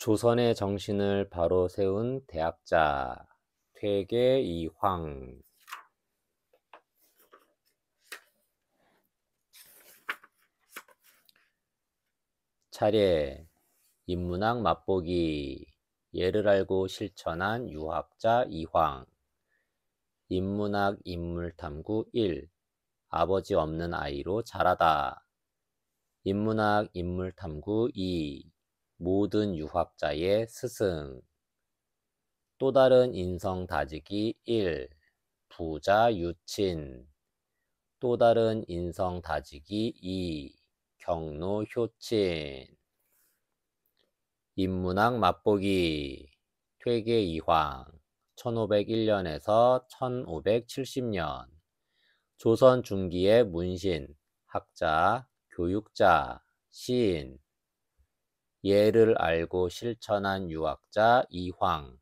조선의 정신을 바로 세운 대학자 퇴계 이황. 차례 인문학 맛보기. 예를 알고 실천한 유학자 이황. 인문학 인물탐구 1. 아버지 없는 아이로 자라다. 인문학 인물탐구 2. 모든 유학자의 스승. 또 다른 인성 다지기 1. 부자 유친. 또 다른 인성 다지기 2. 경로 효친. 인문학 맛보기. 퇴계 이황 1501년에서 1570년. 조선 중기의 문신, 학자, 교육자, 시인. 예를 알고 실천한 유학자 이황.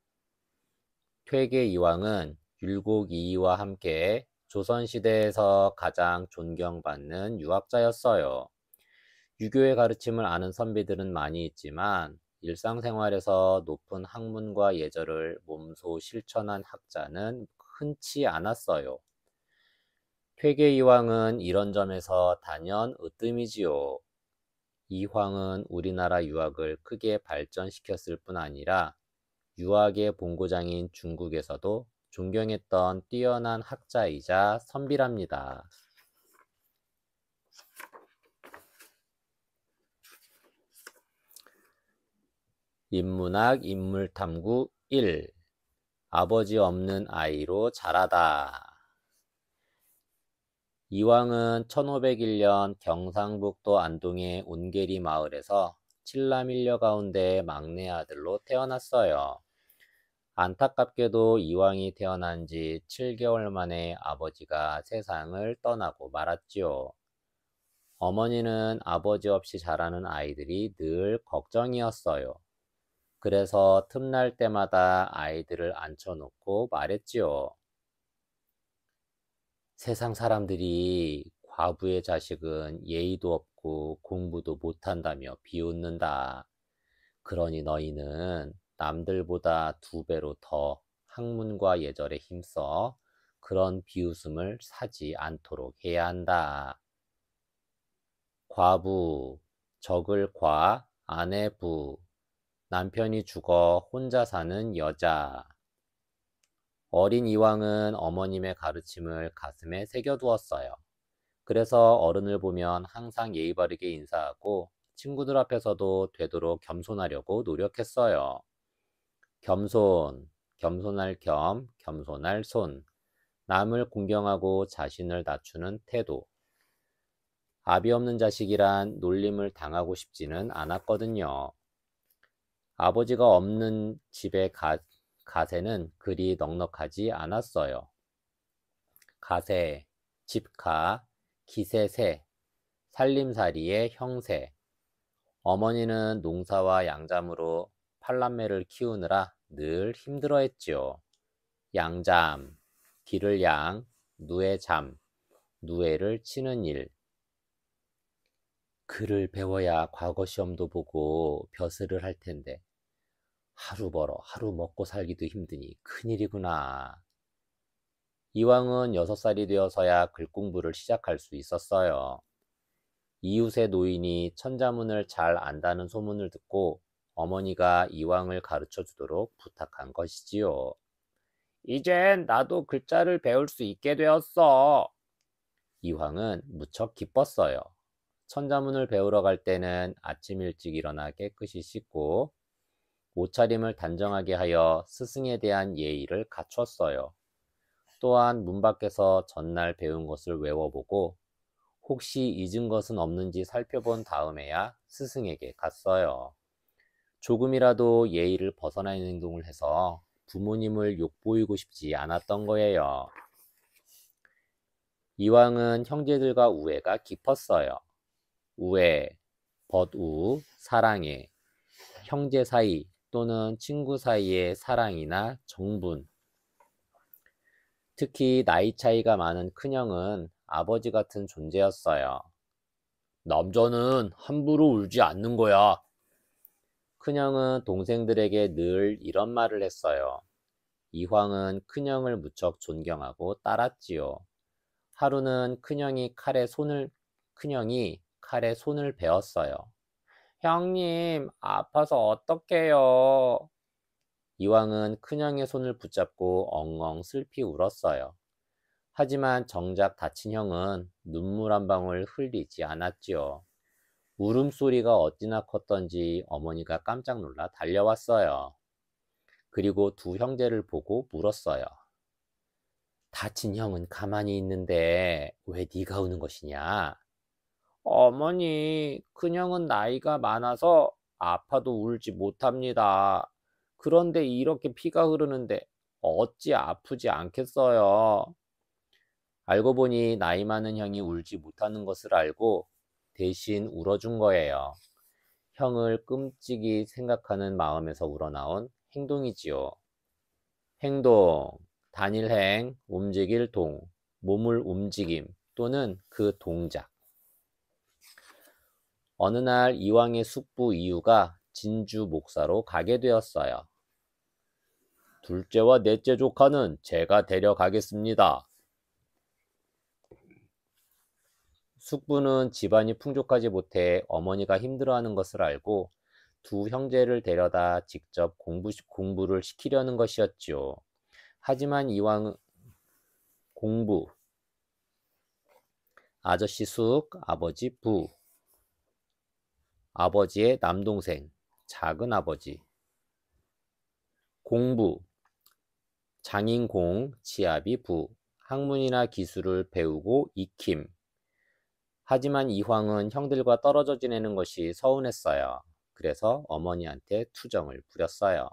퇴계 이황은 율곡 이이와 함께 조선시대에서 가장 존경받는 유학자였어요. 유교의 가르침을 아는 선비들은 많이 있지만 일상생활에서 높은 학문과 예절을 몸소 실천한 학자는 흔치 않았어요. 퇴계 이황은 이런 점에서 단연 으뜸이지요. 이황은 우리나라 유학을 크게 발전시켰을 뿐 아니라 유학의 본고장인 중국에서도 존경했던 뛰어난 학자이자 선비랍니다. 인문학 인물탐구 1. 아버지 없는 아이로 자라다. 이황은 1501년 경상북도 안동의 온계리 마을에서 칠남일녀 가운데 막내 아들로 태어났어요. 안타깝게도 이황이 태어난 지 7개월 만에 아버지가 세상을 떠나고 말았지요. 어머니는 아버지 없이 자라는 아이들이 늘 걱정이었어요. 그래서 틈날 때마다 아이들을 앉혀놓고 말했지요. 세상 사람들이 과부의 자식은 예의도 없고 공부도 못한다며 비웃는다. 그러니 너희는 남들보다 2배로 더 학문과 예절에 힘써 그런 비웃음을 사지 않도록 해야 한다. 과부, 적을 과, 아내 부, 남편이 죽어 혼자 사는 여자. 어린 이황은 어머님의 가르침을 가슴에 새겨두었어요. 그래서 어른을 보면 항상 예의 바르게 인사하고 친구들 앞에서도 되도록 겸손하려고 노력했어요. 겸손, 겸손할 겸, 겸손할 손. 남을 공경하고 자신을 낮추는 태도. 아비 없는 자식이란 놀림을 당하고 싶지는 않았거든요. 아버지가 없는 집의 가세는 그리 넉넉하지 않았어요. 가세, 집가, 기세세, 살림살이의 형세. 어머니는 농사와 양잠으로 팔남매를 키우느라 늘 힘들어했지요. 양잠, 기를 양, 누에 잠, 누에를 치는 일. 글을 배워야 과거 시험도 보고 벼슬을 할 텐데 하루 벌어 하루 먹고 살기도 힘드니 큰일이구나. 이황은 6살이 되어서야 글 공부를 시작할 수 있었어요. 이웃의 노인이 천자문을 잘 안다는 소문을 듣고 어머니가 이황을 가르쳐 주도록 부탁한 것이지요. 이젠 나도 글자를 배울 수 있게 되었어. 이황은 무척 기뻤어요. 천자문을 배우러 갈 때는 아침 일찍 일어나 깨끗이 씻고 옷차림을 단정하게 하여 스승에 대한 예의를 갖췄어요. 또한 문 밖에서 전날 배운 것을 외워보고 혹시 잊은 것은 없는지 살펴본 다음에야 스승에게 갔어요. 조금이라도 예의를 벗어나는 행동을 해서 부모님을 욕보이고 싶지 않았던 거예요. 이황은 형제들과 우애가 깊었어요. 우애, 벗우, 사랑해, 형제 사이 또는 친구 사이의 사랑이나 정분. 특히 나이 차이가 많은 큰형은 아버지 같은 존재였어요. 남자는 함부로 울지 않는 거야. 큰형은 동생들에게 늘 이런 말을 했어요. 이황은 큰형을 무척 존경하고 따랐지요. 하루는 큰형이 칼에 손을 베었어요. 형님, 아파서 어떡해요? 이황은 큰형의 손을 붙잡고 엉엉 슬피 울었어요. 하지만 정작 다친 형은 눈물 한 방울 흘리지 않았지요. 울음소리가 어찌나 컸던지 어머니가 깜짝 놀라 달려왔어요. 그리고 두 형제를 보고 물었어요. 다친 형은 가만히 있는데 왜 네가 우는 것이냐? 어머니, 큰형은 나이가 많아서 아파도 울지 못합니다. 그런데 이렇게 피가 흐르는데 어찌 아프지 않겠어요? 알고 보니 나이 많은 형이 울지 못하는 것을 알고 대신 울어준 거예요. 형을 끔찍이 생각하는 마음에서 우러나온 행동이지요. 행동, 단일행, 움직일 동, 몸을 움직임 또는 그 동작. 어느 날 이황의 숙부 이유가 진주 목사로 가게 되었어요. 둘째와 넷째 조카는 제가 데려가겠습니다. 숙부는 집안이 풍족하지 못해 어머니가 힘들어하는 것을 알고 두 형제를 데려다 직접 공부를 시키려는 것이었지요. 하지만 이황은 공부, 아저씨 숙, 아버지 부, 아버지의 남동생, 작은 아버지, 공부, 장인공, 지아비 부, 학문이나 기술을 배우고 익힘. 하지만 이황은 형들과 떨어져 지내는 것이 서운했어요. 그래서 어머니한테 투정을 부렸어요.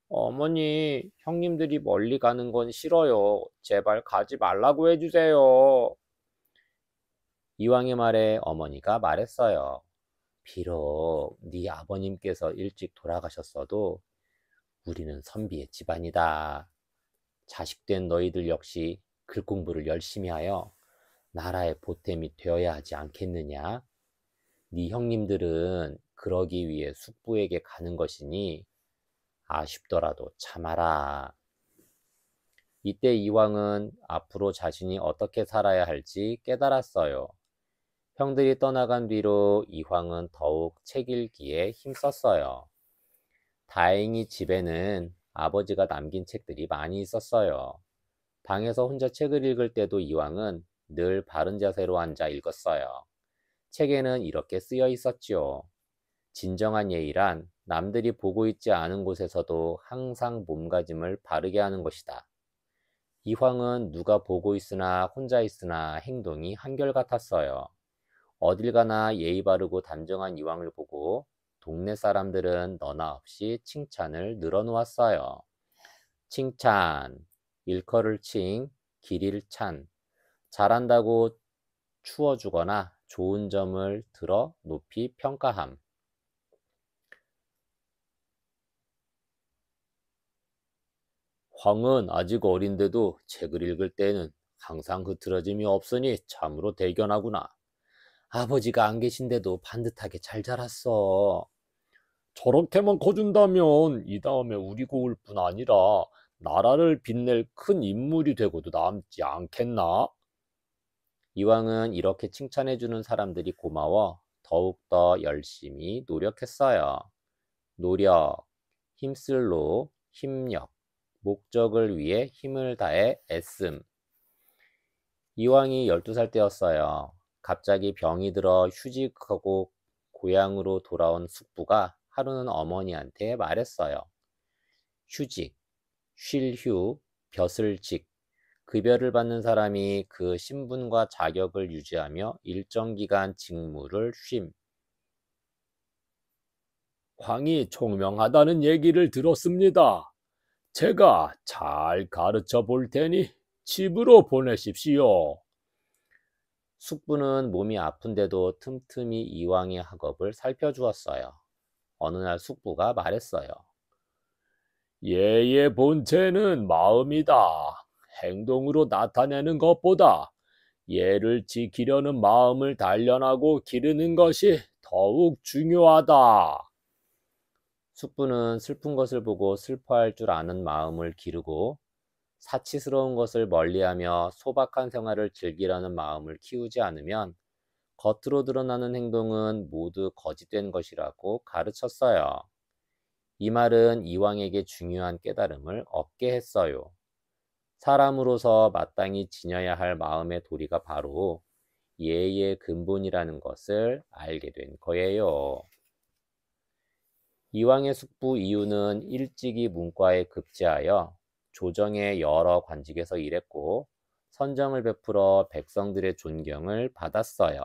어머니, 형님들이 멀리 가는 건 싫어요. 제발 가지 말라고 해주세요. 이황의 말에 어머니가 말했어요. 비록 네 아버님께서 일찍 돌아가셨어도 우리는 선비의 집안이다. 자식된 너희들 역시 글 공부를 열심히 하여 나라의 보탬이 되어야 하지 않겠느냐? 네 형님들은 그러기 위해 숙부에게 가는 것이니 아쉽더라도 참아라. 이때 이황은 앞으로 자신이 어떻게 살아야 할지 깨달았어요. 형들이 떠나간 뒤로 이황은 더욱 책 읽기에 힘썼어요. 다행히 집에는 아버지가 남긴 책들이 많이 있었어요. 방에서 혼자 책을 읽을 때도 이황은 늘 바른 자세로 앉아 읽었어요. 책에는 이렇게 쓰여 있었지요. 진정한 예의란 남들이 보고 있지 않은 곳에서도 항상 몸가짐을 바르게 하는 것이다. 이황은 누가 보고 있으나 혼자 있으나 행동이 한결같았어요. 어딜 가나 예의 바르고 단정한 이황을 보고 동네 사람들은 너나 없이 칭찬을 늘어놓았어요. 칭찬, 일컬을 칭, 길이를 찬, 잘한다고 추워주거나 좋은 점을 들어 높이 평가함. 황은 아직 어린데도 책을 읽을 때에는 항상 흐트러짐이 없으니 참으로 대견하구나. 아버지가 안 계신데도 반듯하게 잘 자랐어. 저렇게만 커준다면 이 다음에 우리 고을 뿐 아니라 나라를 빛낼 큰 인물이 되고도 남지 않겠나? 이황은 이렇게 칭찬해주는 사람들이 고마워 더욱더 열심히 노력했어요. 노력, 힘쓸로, 힘력, 목적을 위해 힘을 다해 애씀. 이황이 12살 때였어요. 갑자기 병이 들어 휴직하고 고향으로 돌아온 숙부가 하루는 어머니한테 말했어요. 휴직, 쉴휴, 벼슬직, 급여를 받는 사람이 그 신분과 자격을 유지하며 일정 기간 직무를 쉼. 황이 총명하다는 얘기를 들었습니다. 제가 잘 가르쳐 볼 테니 집으로 보내십시오. 숙부는 몸이 아픈데도 틈틈이 이황의 학업을 살펴주었어요. 어느 날 숙부가 말했어요. 예의 본체는 마음이다. 행동으로 나타내는 것보다 예를 지키려는 마음을 단련하고 기르는 것이 더욱 중요하다. 숙부는 슬픈 것을 보고 슬퍼할 줄 아는 마음을 기르고 사치스러운 것을 멀리하며 소박한 생활을 즐기려는 마음을 키우지 않으면 겉으로 드러나는 행동은 모두 거짓된 것이라고 가르쳤어요. 이 말은 이왕에게 중요한 깨달음을 얻게 했어요. 사람으로서 마땅히 지녀야 할 마음의 도리가 바로 예의 근본이라는 것을 알게 된 거예요. 이왕의 숙부 이유는 일찍이 문과에 급제하여 조정의 여러 관직에서 일했고 선정을 베풀어 백성들의 존경을 받았어요.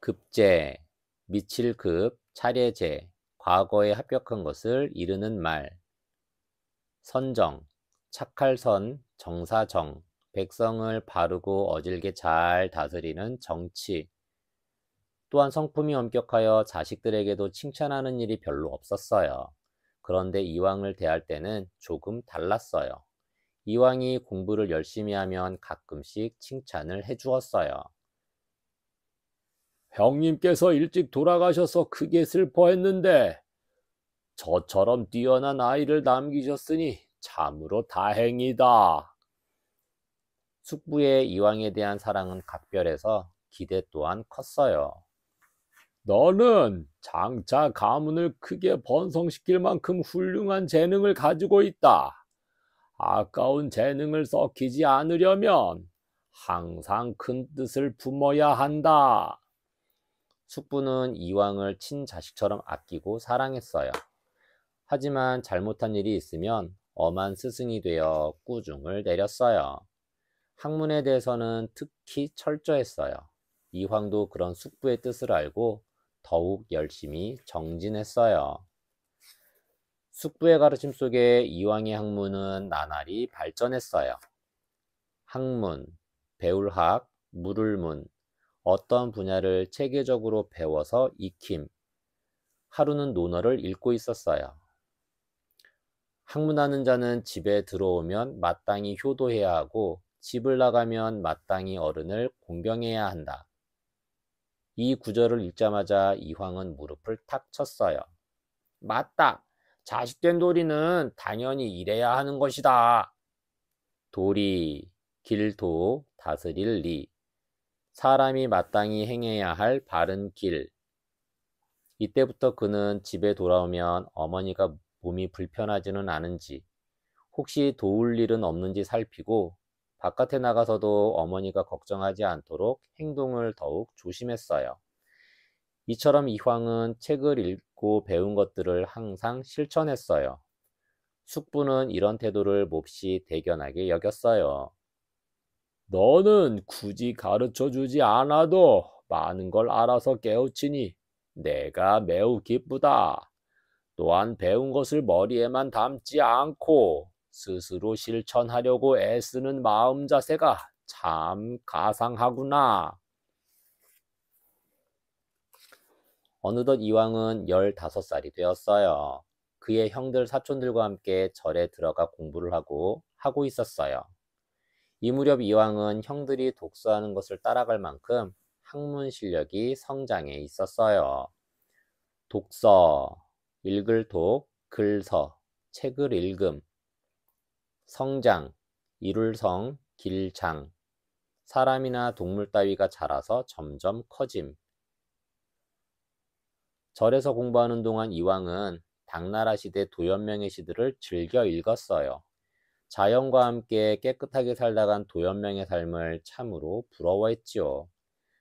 급제, 미칠급, 차례제, 과거에 합격한 것을 이르는 말. 선정, 착할선, 정사정, 백성을 바르고 어질게 잘 다스리는 정치. 또한 성품이 엄격하여 자식들에게도 칭찬하는 일이 별로 없었어요. 그런데 이왕을 대할 때는 조금 달랐어요. 이왕이 공부를 열심히 하면 가끔씩 칭찬을 해주었어요. 형님께서 일찍 돌아가셔서 크게 슬퍼했는데 저처럼 뛰어난 아이를 남기셨으니 참으로 다행이다. 숙부의 이왕에 대한 사랑은 각별해서 기대 또한 컸어요. 너는 장차 가문을 크게 번성시킬 만큼 훌륭한 재능을 가지고 있다. 아까운 재능을 썩히지 않으려면 항상 큰 뜻을 품어야 한다. 숙부는 이왕을 친자식처럼 아끼고 사랑했어요. 하지만 잘못한 일이 있으면 엄한 스승이 되어 꾸중을 내렸어요. 학문에 대해서는 특히 철저했어요. 이황도 그런 숙부의 뜻을 알고 더욱 열심히 정진했어요. 숙부의 가르침 속에 이황의 학문은 나날이 발전했어요. 학문, 배울학, 물을문, 어떤 분야를 체계적으로 배워서 익힘, 하루는 논어를 읽고 있었어요. 학문하는 자는 집에 들어오면 마땅히 효도해야 하고 집을 나가면 마땅히 어른을 공경해야 한다. 이 구절을 읽자마자 이황은 무릎을 탁 쳤어요. 맞다. 자식된 도리는 당연히 이래야 하는 것이다. 도리, 길도, 다스릴 리. 사람이 마땅히 행해야 할 바른 길. 이때부터 그는 집에 돌아오면 어머니가 몸이 불편하지는 않은지, 혹시 도울 일은 없는지 살피고 바깥에 나가서도 어머니가 걱정하지 않도록 행동을 더욱 조심했어요. 이처럼 이황은 책을 읽고 배운 것들을 항상 실천했어요. 숙부는 이런 태도를 몹시 대견하게 여겼어요. 너는 굳이 가르쳐 주지 않아도 많은 걸 알아서 깨우치니 내가 매우 기쁘다. 또한 배운 것을 머리에만 담지 않고 스스로 실천하려고 애쓰는 마음 자세가 참 가상하구나. 어느덧 이황은 15살이 되었어요. 그의 형들 사촌들과 함께 절에 들어가 공부를 하고 있었어요. 이 무렵 이황은 형들이 독서하는 것을 따라갈 만큼 학문 실력이 성장해 있었어요. 독서, 읽을 독, 글서, 책을 읽음, 성장, 이룰 성, 길장, 사람이나 동물 따위가 자라서 점점 커짐. 절에서 공부하는 동안 이황은 당나라 시대 도연명의 시들을 즐겨 읽었어요. 자연과 함께 깨끗하게 살다간 도연명의 삶을 참으로 부러워했지요.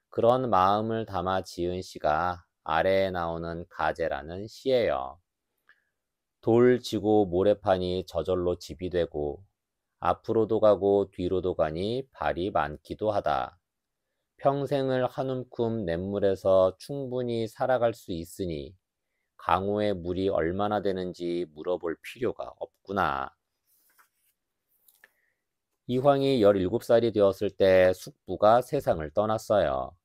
그런 마음을 담아 지은 시가 아래에 나오는 가제라는 시예요. 돌 지고 모래판이 저절로 집이 되고 앞으로도 가고 뒤로도 가니 발이 많기도 하다. 평생을 한 움큼 냇물에서 충분히 살아갈 수 있으니 강호의 물이 얼마나 되는지 물어볼 필요가 없구나. 이황이 17살이 되었을 때 숙부가 세상을 떠났어요.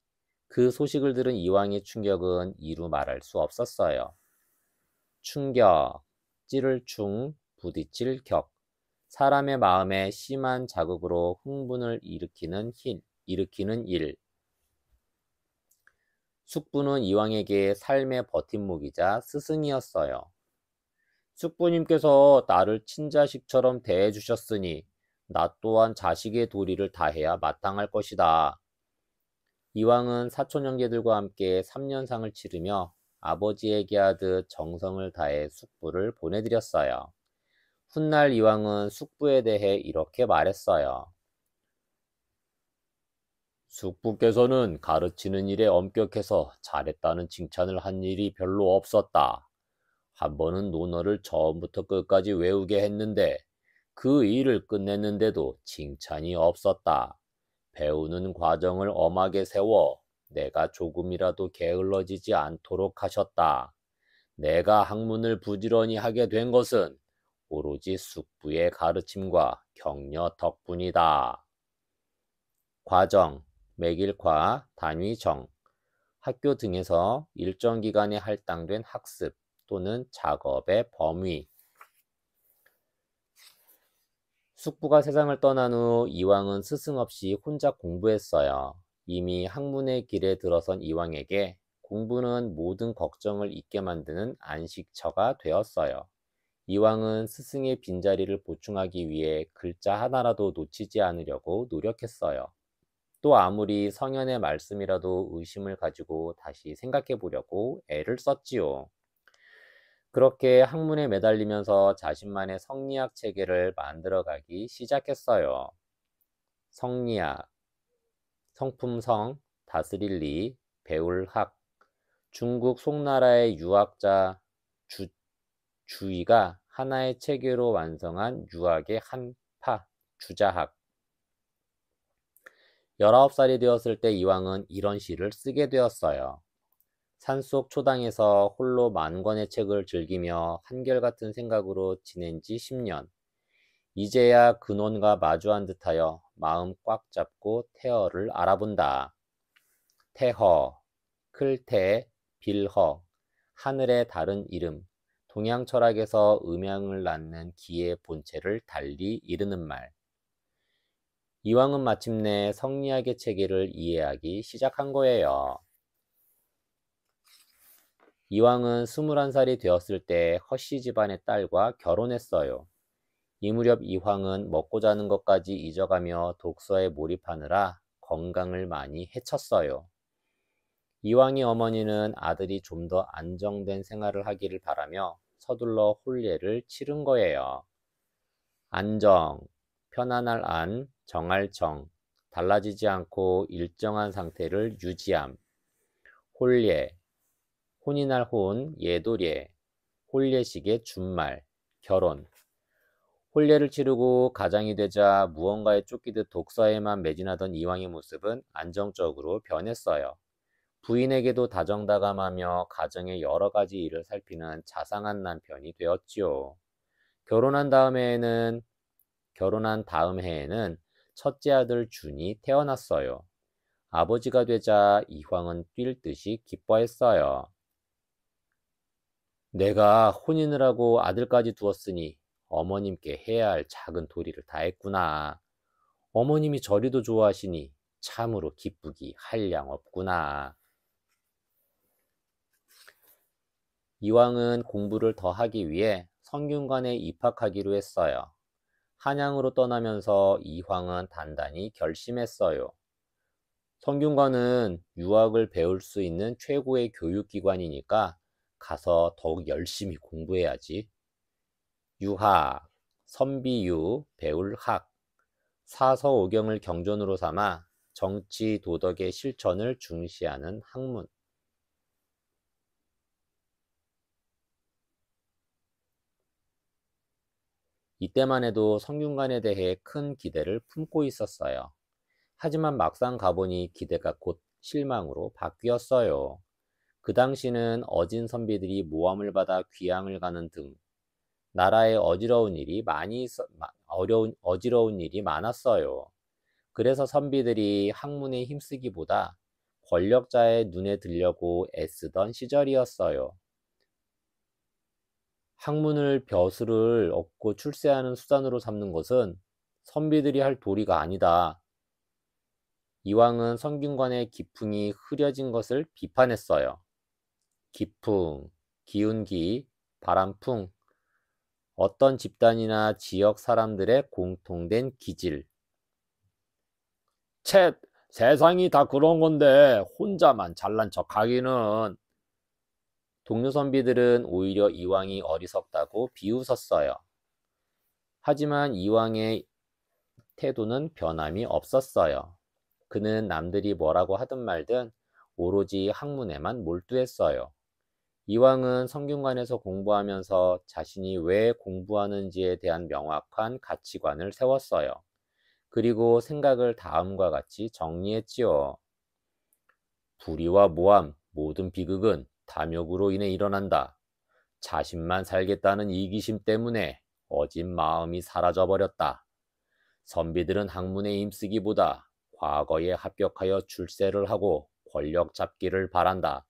그 소식을 들은 이황의 충격은 이루 말할 수 없었어요. 충격, 찌를 충, 부딪힐 격. 사람의 마음에 심한 자극으로 흥분을 일으키는 일. 숙부는 이왕에게 삶의 버팀목이자 스승이었어요. 숙부님께서 나를 친자식처럼 대해주셨으니 나 또한 자식의 도리를 다해야 마땅할 것이다. 이왕은 사촌 형제들과 함께 3년상을 치르며 아버지에게 하듯 정성을 다해 숙부를 보내드렸어요. 훗날 이왕은 숙부에 대해 이렇게 말했어요. 숙부께서는 가르치는 일에 엄격해서 잘했다는 칭찬을 한 일이 별로 없었다. 한 번은 논어를 처음부터 끝까지 외우게 했는데 그 일을 끝냈는데도 칭찬이 없었다. 배우는 과정을 엄하게 세워 내가 조금이라도 게을러지지 않도록 하셨다. 내가 학문을 부지런히 하게 된 것은 오로지 숙부의 가르침과 격려 덕분이다. 과정, 매길과, 단위정, 학교 등에서 일정 기간에 할당된 학습 또는 작업의 범위. 숙부가 세상을 떠난 후 이왕은 스승 없이 혼자 공부했어요. 이미 학문의 길에 들어선 이왕에게 공부는 모든 걱정을 잊게 만드는 안식처가 되었어요. 이왕은 스승의 빈자리를 보충하기 위해 글자 하나라도 놓치지 않으려고 노력했어요. 또 아무리 성현의 말씀이라도 의심을 가지고 다시 생각해 보려고 애를 썼지요. 그렇게 학문에 매달리면서 자신만의 성리학 체계를 만들어가기 시작했어요. 성리학, 성품성, 다스릴 리, 배울 학, 중국 송나라의 유학자 주의가 하나의 체계로 완성한 유학의 한파, 주자학. 19살이 되었을 때 이왕은 이런 시를 쓰게 되었어요. 산속 초당에서 홀로 만 권의 책을 즐기며 한결같은 생각으로 지낸 지 10년. 이제야 근원과 마주한 듯하여 마음 꽉 잡고 태허를 알아본다. 태허, 클태, 빌허, 하늘의 다른 이름, 동양 철학에서 음양을 낳는 기의 본체를 달리 이르는 말. 이왕은 마침내 성리학의 체계를 이해하기 시작한 거예요. 이왕은 21살이 되었을 때 허씨 집안의 딸과 결혼했어요. 이 무렵 이황은 먹고 자는 것까지 잊어가며 독서에 몰입하느라 건강을 많이 해쳤어요. 이황의 어머니는 아들이 좀 더 안정된 생활을 하기를 바라며 서둘러 혼례를 치른 거예요. 안정, 편안할 안, 정할 정, 달라지지 않고 일정한 상태를 유지함. 혼례, 혼이날 혼, 예도례, 혼례식의 준말, 결혼. 혼례를 치르고 가장이 되자 무언가에 쫓기듯 독서에만 매진하던 이황의 모습은 안정적으로 변했어요. 부인에게도 다정다감하며 가정의 여러 가지 일을 살피는 자상한 남편이 되었지요. 결혼한 다음 해에는 첫째 아들 준이 태어났어요. 아버지가 되자 이황은 뛸 듯이 기뻐했어요. 내가 혼인을 하고 아들까지 두었으니 어머님께 해야 할 작은 도리를 다했구나. 어머님이 저리도 좋아하시니 참으로 기쁘기 한량 없구나. 이왕은 공부를 더 하기 위해 성균관에 입학하기로 했어요. 한양으로 떠나면서 이황은 단단히 결심했어요. 성균관은 유학을 배울 수 있는 최고의 교육기관이니까 가서 더욱 열심히 공부해야지. 유학, 선비유, 배울 학, 사서오경을 경전으로 삼아 정치 도덕의 실천을 중시하는 학문. 이때만 해도 성균관에 대해 큰 기대를 품고 있었어요. 하지만 막상 가보니 기대가 곧 실망으로 바뀌었어요. 그 당시는 어진 선비들이 모함을 받아 귀양을 가는 등 나라에 어지러운 일이 많았어요. 그래서 선비들이 학문에 힘쓰기보다 권력자의 눈에 들려고 애쓰던 시절이었어요. 학문을 벼슬을 얻고 출세하는 수단으로 삼는 것은 선비들이 할 도리가 아니다. 이왕은 성균관의 기풍이 흐려진 것을 비판했어요. 기풍, 기운기, 바람풍, 어떤 집단이나 지역 사람들의 공통된 기질. 쳇! 세상이 다 그런 건데 혼자만 잘난 척 하기는. 동료 선비들은 오히려 이왕이 어리석다고 비웃었어요. 하지만 이왕의 태도는 변함이 없었어요. 그는 남들이 뭐라고 하든 말든 오로지 학문에만 몰두했어요. 이왕은 성균관에서 공부하면서 자신이 왜 공부하는지에 대한 명확한 가치관을 세웠어요. 그리고 생각을 다음과 같이 정리했지요. 불의와 모함, 모든 비극은 탐욕으로 인해 일어난다. 자신만 살겠다는 이기심 때문에 어진 마음이 사라져버렸다. 선비들은 학문에 힘쓰기보다 과거에 합격하여 출세를 하고 권력 잡기를 바란다.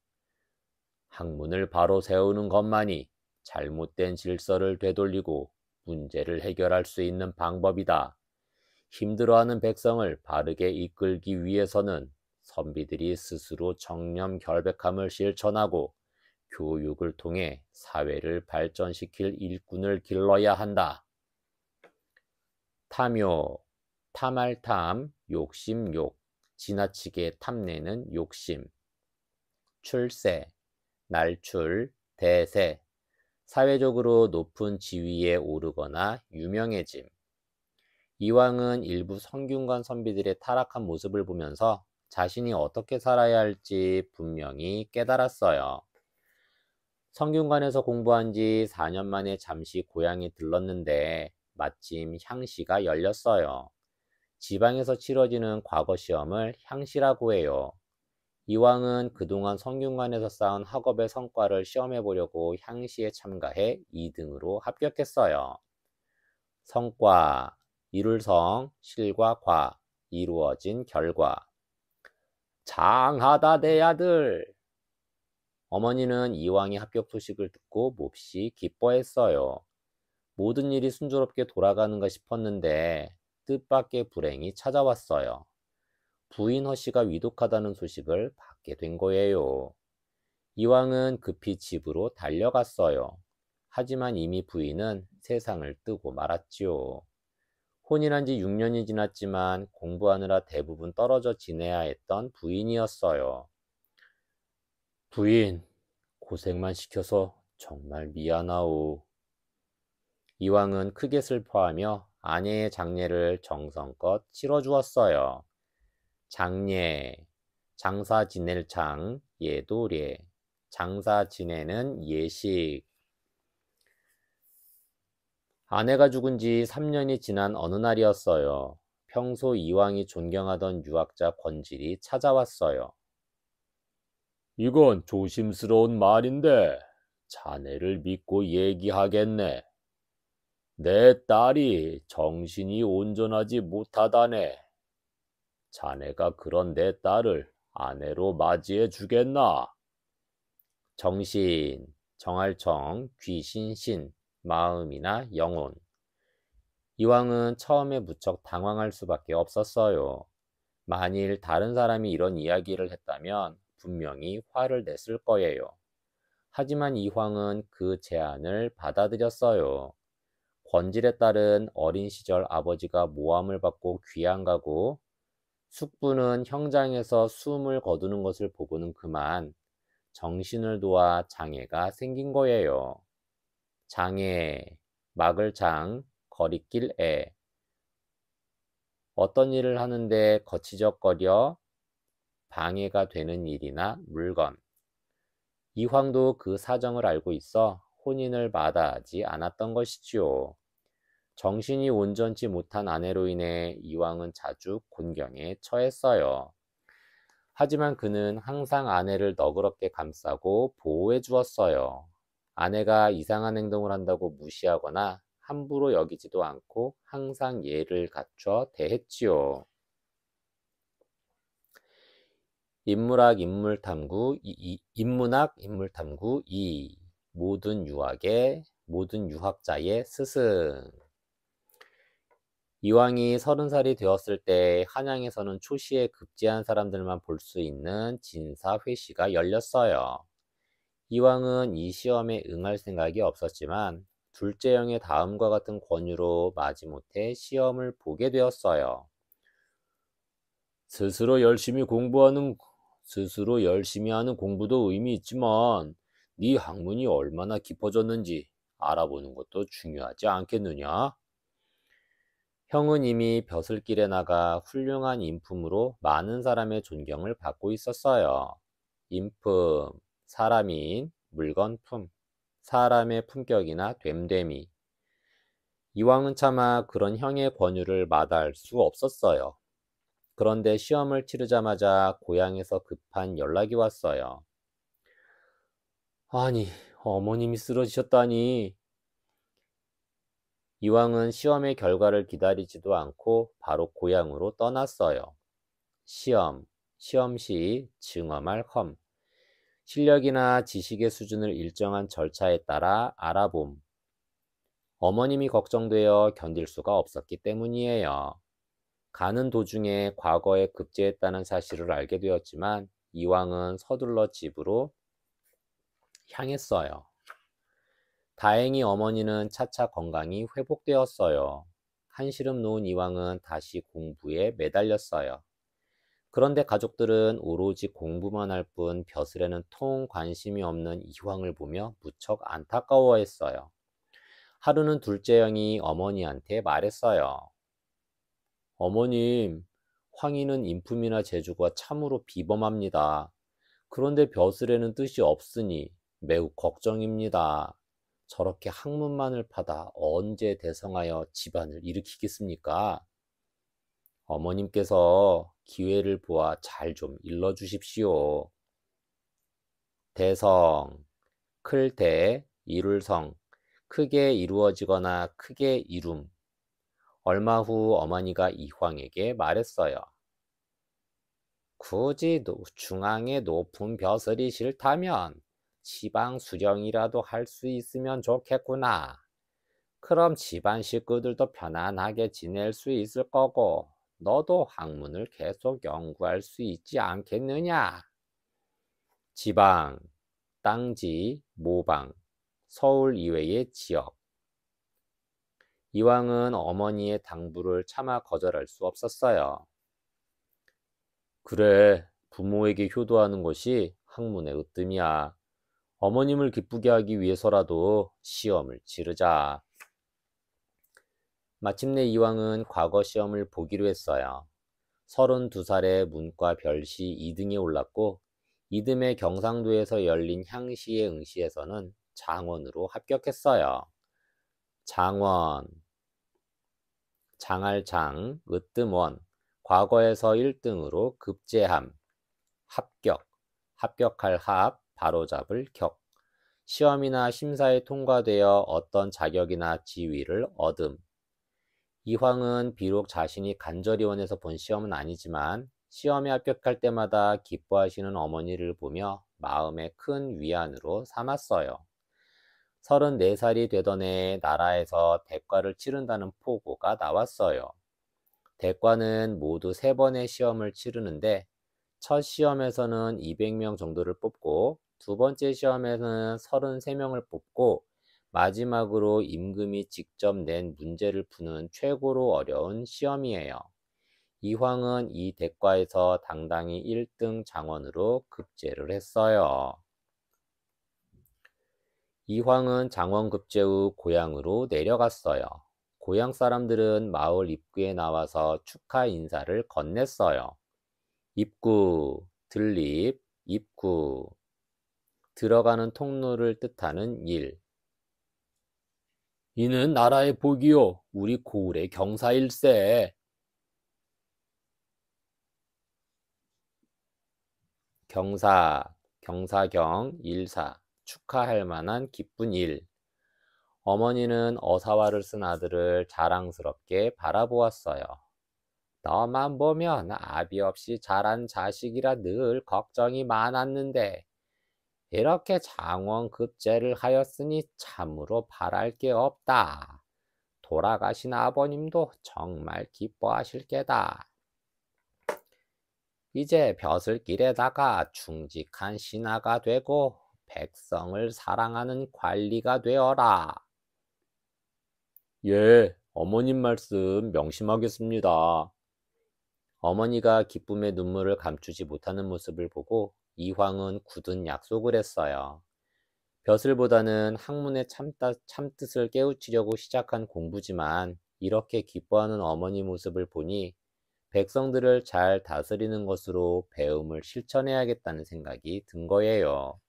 학문을 바로 세우는 것만이 잘못된 질서를 되돌리고 문제를 해결할 수 있는 방법이다. 힘들어하는 백성을 바르게 이끌기 위해서는 선비들이 스스로 청렴 결백함을 실천하고 교육을 통해 사회를 발전시킬 일꾼을 길러야 한다. 탐욕, 탐할 탐, 욕심 욕, 지나치게 탐내는 욕심. 출세, 날출, 대세, 사회적으로 높은 지위에 오르거나 유명해짐. 이왕은 일부 성균관 선비들의 타락한 모습을 보면서 자신이 어떻게 살아야 할지 분명히 깨달았어요. 성균관에서 공부한 지 4년 만에 잠시 고향에 들렀는데 마침 향시가 열렸어요. 지방에서 치러지는 과거 시험을 향시라고 해요. 이왕은 그동안 성균관에서 쌓은 학업의 성과를 시험해 보려고 향시에 참가해 2등으로 합격했어요. 성과, 이룰 성, 실과 과, 이루어진 결과. 장하다 내 아들! 어머니는 이왕의 합격 소식을 듣고 몹시 기뻐했어요. 모든 일이 순조롭게 돌아가는가 싶었는데 뜻밖의 불행이 찾아왔어요. 부인 허씨가 위독하다는 소식을 받게 된 거예요. 이왕은 급히 집으로 달려갔어요. 하지만 이미 부인은 세상을 뜨고 말았지요. 혼인한 지 6년이 지났지만 공부하느라 대부분 떨어져 지내야 했던 부인이었어요. 부인, 고생만 시켜서 정말 미안하오. 이왕은 크게 슬퍼하며 아내의 장례를 정성껏 치러주었어요. 장례, 장사 지낼 장, 예도례, 장사 지내는 예식. 아내가 죽은 지 3년이 지난 어느 날이었어요. 평소 이왕이 존경하던 유학자 권질이 찾아왔어요. 이건 조심스러운 말인데 자네를 믿고 얘기하겠네. 내 딸이 정신이 온전하지 못하다네. 자네가 그런 내 딸을 아내로 맞이해 주겠나? 정신, 정할청, 귀신신, 마음이나 영혼. 이왕은 처음에 무척 당황할 수밖에 없었어요. 만일 다른 사람이 이런 이야기를 했다면 분명히 화를 냈을 거예요. 하지만 이황은 그 제안을 받아들였어요. 권질의 딸은 어린 시절 아버지가 모함을 받고 귀양가고 숙부는 형장에서 숨을 거두는 것을 보고는 그만 정신을 놓아 장애가 생긴 거예요. 장애, 막을 장, 거리낄 애. 어떤 일을 하는데 거치적거려 방해가 되는 일이나 물건. 이황도 그 사정을 알고 있어 혼인을 마다하지 않았던 것이지요. 정신이 온전치 못한 아내로 인해 이황은 자주 곤경에 처했어요. 하지만 그는 항상 아내를 너그럽게 감싸고 보호해 주었어요. 아내가 이상한 행동을 한다고 무시하거나 함부로 여기지도 않고 항상 예를 갖춰 대했지요. 인문학 인물탐구 2. 모든 유학자의 스승. 이왕이 30살이 되었을 때 한양에서는 초시에 급제한 사람들만 볼 수 있는 진사회시가 열렸어요. 이왕은 이 시험에 응할 생각이 없었지만 둘째 형의 다음과 같은 권유로 마지못해 시험을 보게 되었어요. 스스로 열심히 하는 공부도 의미 있지만 네 학문이 얼마나 깊어졌는지 알아보는 것도 중요하지 않겠느냐? 형은 이미 벼슬길에 나가 훌륭한 인품으로 많은 사람의 존경을 받고 있었어요. 인품, 사람인, 물건품, 사람의 품격이나 됨됨이. 이왕은 차마 그런 형의 권유를 마다할 수 없었어요. 그런데 시험을 치르자마자 고향에서 급한 연락이 왔어요. 아니, 어머님이 쓰러지셨다니. 이왕은 시험의 결과를 기다리지도 않고 바로 고향으로 떠났어요. 시험시, 증엄할 험. 실력이나 지식의 수준을 일정한 절차에 따라 알아봄. 어머님이 걱정되어 견딜 수가 없었기 때문이에요. 가는 도중에 과거에 급제했다는 사실을 알게 되었지만 이왕은 서둘러 집으로 향했어요. 다행히 어머니는 차차 건강이 회복되었어요. 한시름 놓은 이왕은 다시 공부에 매달렸어요. 그런데 가족들은 오로지 공부만 할 뿐 벼슬에는 통 관심이 없는 이황을 보며 무척 안타까워했어요. 하루는 둘째 형이 어머니한테 말했어요. 어머님, 황희는 인품이나 재주가 참으로 비범합니다. 그런데 벼슬에는 뜻이 없으니 매우 걱정입니다. 저렇게 학문만을 파다 언제 대성하여 집안을 일으키겠습니까? 어머님께서 기회를 보아 잘 좀 일러주십시오. 대성, 클대, 이룰성, 크게 이루어지거나 크게 이룸. 얼마 후 어머니가 이황에게 말했어요. 굳이 중앙에 높은 벼슬이 싫다면 지방 수령이라도 할 수 있으면 좋겠구나. 그럼 집안 식구들도 편안하게 지낼 수 있을 거고 너도 학문을 계속 연구할 수 있지 않겠느냐? 지방, 땅지, 모방, 서울 이외의 지역. 이왕은 어머니의 당부를 차마 거절할 수 없었어요. 그래, 부모에게 효도하는 것이 학문의 으뜸이야. 어머님을 기쁘게 하기 위해서라도 시험을 치르자. 마침내 이왕은 과거 시험을 보기로 했어요. 32살에 문과 별시 2등에 올랐고 이듬해 경상도에서 열린 향시의 응시에서는 장원으로 합격했어요. 장원, 장할장, 으뜸원, 과거에서 1등으로 급제함, 합격, 합격할 합, 바로잡을 격, 시험이나 심사에 통과되어 어떤 자격이나 지위를 얻음. 이황은 비록 자신이 간절히 원해서 본 시험은 아니지만 시험에 합격할 때마다 기뻐하시는 어머니를 보며 마음에 큰 위안으로 삼았어요. 34살이 되던 해에 나라에서 대과를 치른다는 포고가 나왔어요. 대과는 모두 3번의 시험을 치르는데 첫 시험에서는 200명 정도를 뽑고 두 번째 시험에서는 33명을 뽑고 마지막으로 임금이 직접 낸 문제를 푸는 최고로 어려운 시험이에요. 이황은 이 대과에서 당당히 1등 장원으로 급제를 했어요. 이황은 장원 급제 후 고향으로 내려갔어요. 고향 사람들은 마을 입구에 나와서 축하 인사를 건넸어요. 입구, 들립, 입구. 들어가는 통로를 뜻하는 일. 이는 나라의 복이요, 우리 고을의 경사일세. 경사, 경사경, 일사, 축하할 만한 기쁜 일. 어머니는 어사화를 쓴 아들을 자랑스럽게 바라보았어요. 너만 보면 아비 없이 자란 자식이라 늘 걱정이 많았는데 이렇게 장원 급제를 하였으니 참으로 바랄 게 없다. 돌아가신 아버님도 정말 기뻐하실 게다. 이제 벼슬길에다가 충직한 신하가 되고 백성을 사랑하는 관리가 되어라. 예, 어머님 말씀 명심하겠습니다. 어머니가 기쁨의 눈물을 감추지 못하는 모습을 보고 이황은 굳은 약속을 했어요. 벼슬보다는 학문의 참뜻을 깨우치려고 시작한 공부지만 이렇게 기뻐하는 어머니 모습을 보니 백성들을 잘 다스리는 것으로 배움을 실천해야겠다는 생각이 든 거예요.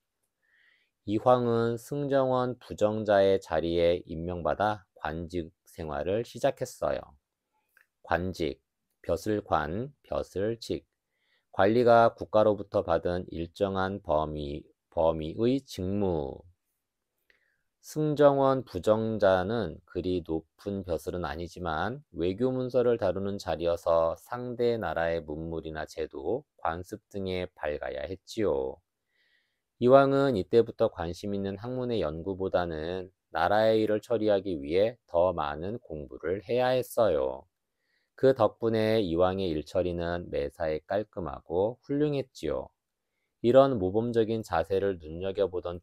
이황은 승정원 부정자의 자리에 임명받아 관직 생활을 시작했어요. 관직, 벼슬관, 벼슬직, 관리가 국가로부터 받은 일정한 범위의 직무. 승정원 부정자는 그리 높은 벼슬은 아니지만 외교 문서를 다루는 자리여서 상대 나라의 문물이나 제도, 관습 등에 밝아야 했지요. 이황은 이때부터 관심 있는 학문의 연구보다는 나라의 일을 처리하기 위해 더 많은 공부를 해야 했어요. 그 덕분에 이황의 일처리는 매사에 깔끔하고 훌륭했지요. 이런 모범적인 자세를 눈여겨보던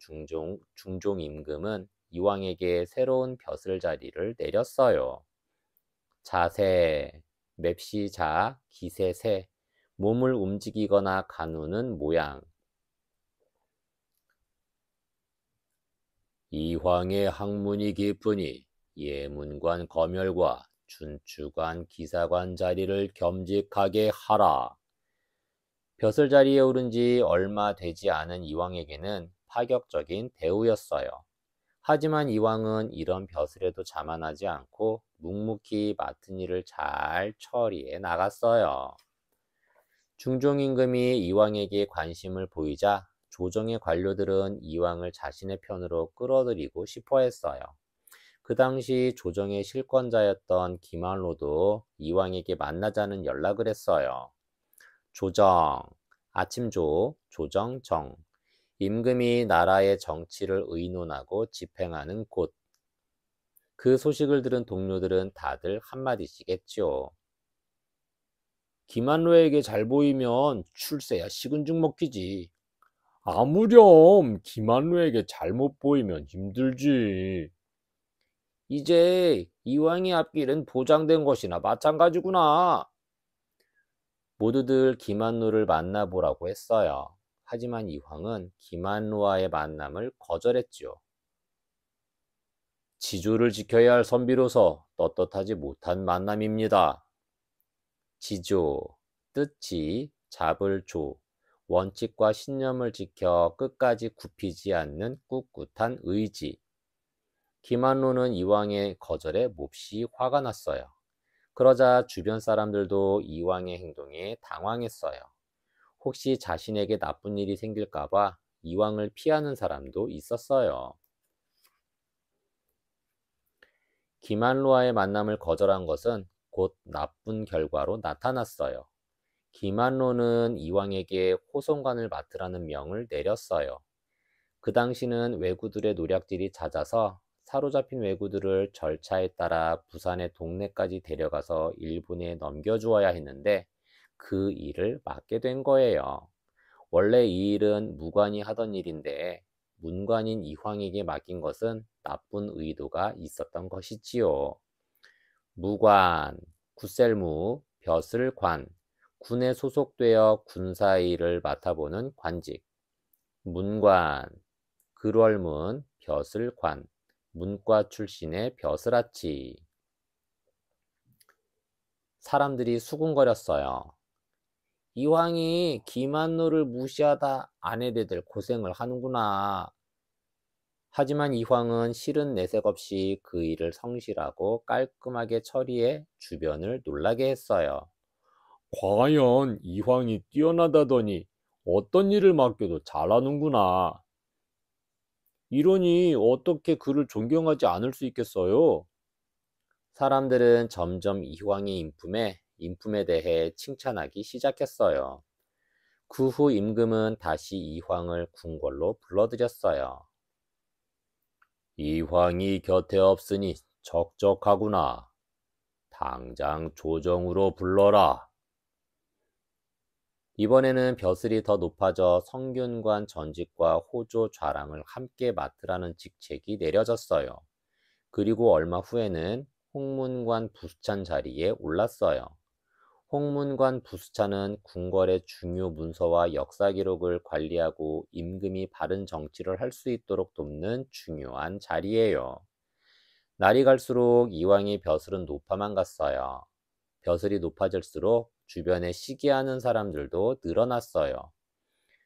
중종 임금은 이황에게 새로운 벼슬 자리를 내렸어요. 자세, 맵시 자, 기세 세, 몸을 움직이거나 가누는 모양. 이황의 학문이 깊으니 예문관 검열과 춘추관 기사관 자리를 겸직하게 하라. 벼슬 자리에 오른 지 얼마 되지 않은 이황에게는 파격적인 대우였어요. 하지만 이황은 이런 벼슬에도 자만하지 않고 묵묵히 맡은 일을 잘 처리해 나갔어요. 중종임금이 이황에게 관심을 보이자 조정의 관료들은 이황을 자신의 편으로 끌어들이고 싶어 했어요. 그 당시 조정의 실권자였던 김한로도 이황에게 만나자는 연락을 했어요. 조정, 아침조, 조정정, 임금이 나라의 정치를 의논하고 집행하는 곳. 그 소식을 들은 동료들은 다들 한마디씩 했지요. 김한로에게 잘 보이면 출세야 식은 죽 먹히지. 아무렴 김한로에게 잘못 보이면 힘들지. 이제 이황의 앞길은 보장된 것이나 마찬가지구나. 모두들 김한로를 만나보라고 했어요. 하지만 이황은 김한로와의 만남을 거절했지요. 지조를 지켜야 할 선비로서 떳떳하지 못한 만남입니다. 지조, 뜻지, 잡을 조, 원칙과 신념을 지켜 끝까지 굽히지 않는 꿋꿋한 의지. 김한로는 이황의 거절에 몹시 화가 났어요. 그러자 주변 사람들도 이황의 행동에 당황했어요. 혹시 자신에게 나쁜 일이 생길까봐 이황을 피하는 사람도 있었어요. 김한로와의 만남을 거절한 것은 곧 나쁜 결과로 나타났어요. 김한로는 이황에게 호송관을 맡으라는 명을 내렸어요. 그 당시는 왜구들의 노략질이 잦아서 사로잡힌 왜구들을 절차에 따라 부산의 동네까지 데려가서 일본에 넘겨주어야 했는데 그 일을 맡게 된 거예요. 원래 이 일은 무관이 하던 일인데 문관인 이황에게 맡긴 것은 나쁜 의도가 있었던 것이지요. 무관, 굳셀무, 벼슬관, 군에 소속되어 군사일을 맡아보는 관직, 문관, 글월문, 벼슬관, 문과 출신의 벼슬아치. 사람들이 수군거렸어요. 이황이 김한로를 무시하다 아내들 고생을 하는구나. 하지만 이황은 싫은 내색 없이 그 일을 성실하고 깔끔하게 처리해 주변을 놀라게 했어요. 과연 이황이 뛰어나다더니 어떤 일을 맡겨도 잘하는구나. 이러니 어떻게 그를 존경하지 않을 수 있겠어요? 사람들은 점점 이황의 인품에 대해 칭찬하기 시작했어요. 그 후 임금은 다시 이황을 궁궐로 불러들였어요. 이황이 곁에 없으니 적적하구나. 당장 조정으로 불러라. 이번에는 벼슬이 더 높아져 성균관 전직과 호조 좌랑을 함께 맡으라는 직책이 내려졌어요. 그리고 얼마 후에는 홍문관 부수찬 자리에 올랐어요. 홍문관 부수찬은 궁궐의 중요 문서와 역사 기록을 관리하고 임금이 바른 정치를 할 수 있도록 돕는 중요한 자리예요. 날이 갈수록 이왕의 벼슬은 높아만 갔어요. 벼슬이 높아질수록 주변에 시기하는 사람들도 늘어났어요.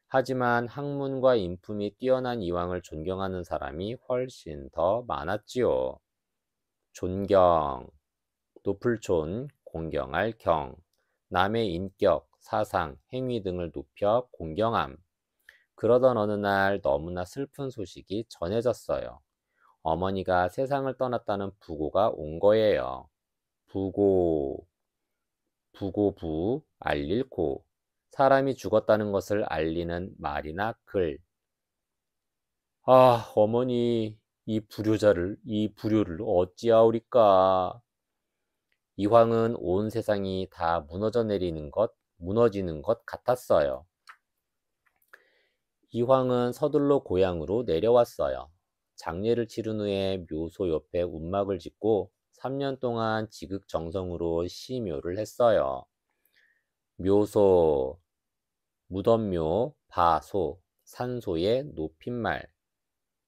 하지만 학문과 인품이 뛰어난 이왕을 존경하는 사람이 훨씬 더 많았지요. 존경, 높을 촌, 공경할 경, 남의 인격, 사상, 행위 등을 높여 공경함. 그러던 어느 날 너무나 슬픈 소식이 전해졌어요. 어머니가 세상을 떠났다는 부고가 온 거예요. 부고, 부고부, 알릴 고. 사람이 죽었다는 것을 알리는 말이나 글. 아, 어머니, 이 불효를 어찌하오리까. 이황은 온 세상이 다 무너지는 것 같았어요. 이황은 서둘러 고향으로 내려왔어요. 장례를 치른 후에 묘소 옆에 운막을 짓고 3년 동안 지극정성으로 시묘를 했어요. 묘소, 무덤묘, 바소, 산소의 높임말,